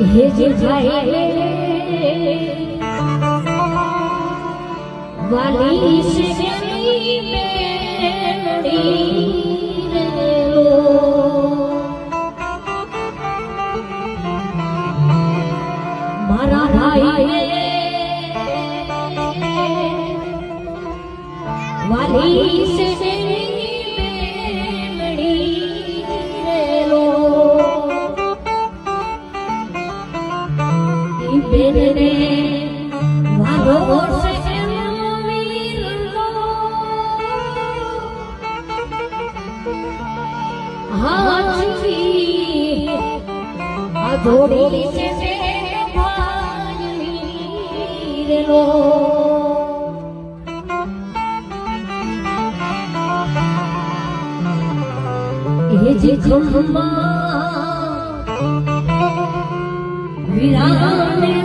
હે જે ભાઈ વાલી સે મારા ભાઈ વાલી સે બેને વાલો સે મિલનો હાચી આ જોડી સે ભાઈ રેલો એ જે ખંભા વિરાને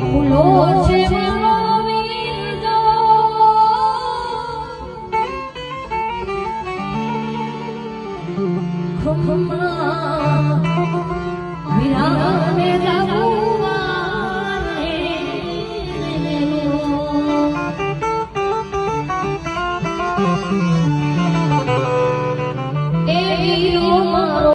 ફૂલો છે ખંભા